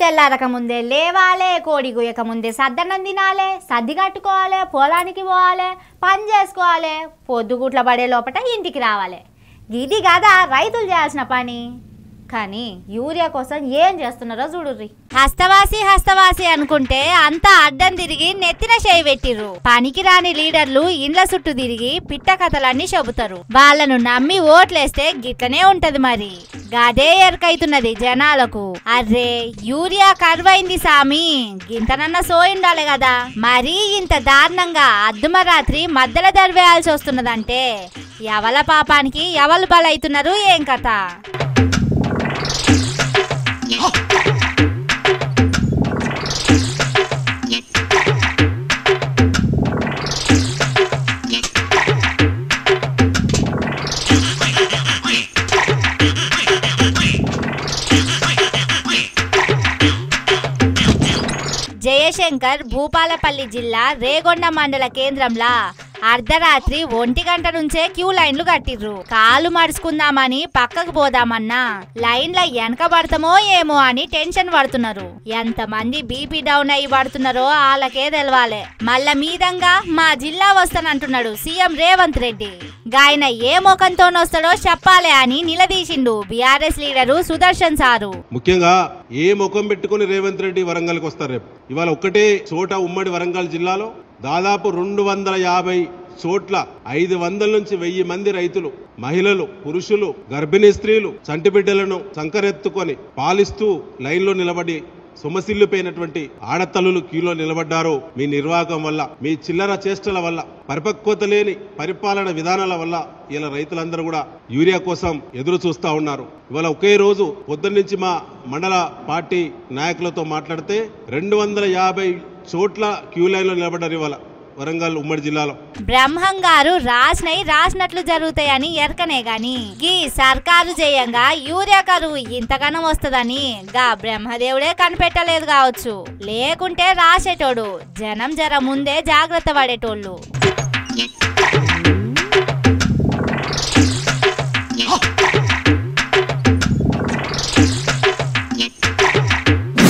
తెల్లారక ముందే లేవాలే, కోడి గుయ్యక ముందే సద్దన్నం తినాలే, సర్ది కట్టుకోవాలి, పొలానికి పోవాలి, పని చేసుకోవాలి, పొద్దుగుట్ల పడే లోపల ఇంటికి రావాలి. ఇది కదా రైతులు చేయాల్సిన పని. కానీ యూరియా కోసం ఏం చేస్తున్నారో చూడుర్రి. హస్తవాసి అనుకుంటే అంతా అడ్డం తిరిగి నెత్తిన చేయి పెట్టిర్రు. పనికిరాని లీడర్లు ఇండ్ల చుట్టూ తిరిగి పిట్ట కథలన్నీ చెబుతారు. వాళ్ళను నమ్మి ఓట్లేస్తే గిట్లనే ఉంటది. మరి గదే ఎరకైతున్నది జనాలకు. అర్రే యూరియా కరువైంది సామి, గింతనన్న సోయిండాలి కదా. మరీ ఇంత దారుణంగా అర్ధమరాత్రి మధ్యలో దర్వేయాల్సి వస్తున్నదంటే ఎవల పాపానికి ఎవరు బలైతున్నారు ఏం కథ. జయశంకర్ భూపాలపల్లి జిల్లా రేగొండ మండల కేంద్రంలో అర్ధరాత్రి 1 గంట నుంచే క్యూ లైన్లు కట్టిర్రు. కాలు మడుచుకుందామని పక్కకు పోదామన్నా లైన్ల వెనకబడతామో ఏమో అని టెన్షన్ పడుతున్నారు. ఎంతమంది బీపీ డౌన్ అయ్యి పడుతున్నారో వాళ్ళకే తెలవాలి. మళ్ళా మీదంగా మా జిల్లా వస్తానంటున్నాడు సీఎం రేవంత్ రెడ్డి. గాయన ఏ ముఖంతో వస్తాడో చెప్పాలి అని నిలదీసిండు బీఆర్ఎస్ లీడరు సుదర్శన్ సారు. ముఖ్యంగా ఏ ముఖం పెట్టుకుని రేవంత్ రెడ్డి వరంగల్కి వస్తారు రేపు? ఇవాళ ఒక్కటే చోట ఉమ్మడి వరంగల్ జిల్లాలో దాదాపు 250 చోట్ల 500 నుంచి 1000 మంది రైతులు, మహిళలు, పురుషులు, గర్భిణీ స్త్రీలు చంటి బిడ్డలను సంకరెత్తుకొని పాలిస్తూ లైన్లో నిలబడి సొమసిల్లిపోయినటువంటి ఆడతల్లులు క్యూలో నిలబడ్డారు. మీ నిర్వాహకం వల్ల, మీ చిల్లర చేష్టల వల్ల, పరిపక్వత లేని పరిపాలన విధానాల వల్ల ఇలా రైతులందరూ కూడా యూరియా కోసం ఎదురు చూస్తా ఉన్నారు. ఇవాళ ఒకే రోజు పొద్దున్నుంచి మా మండల పార్టీ నాయకులతో మాట్లాడితే 250 చోట్ల క్యూ లైన్లో నిలబడ్డారు ఇవాళ వరంగల్ ఉమ్మడి జిల్లాలో. బ్రహ్మంగారు రాసినట్లు జరుగుతాయని ఎరకనే గాని గీ సర్కారు చేయంగా యూరియా కరువు ఇంతగానం వస్తుందని గా బ్రహ్మదేవుడే కనిపెట్టలేదు కావచ్చు. లేకుంటే రాసేటోడు జనం జర ముందే జాగ్రత్త పడేటోళ్ళు.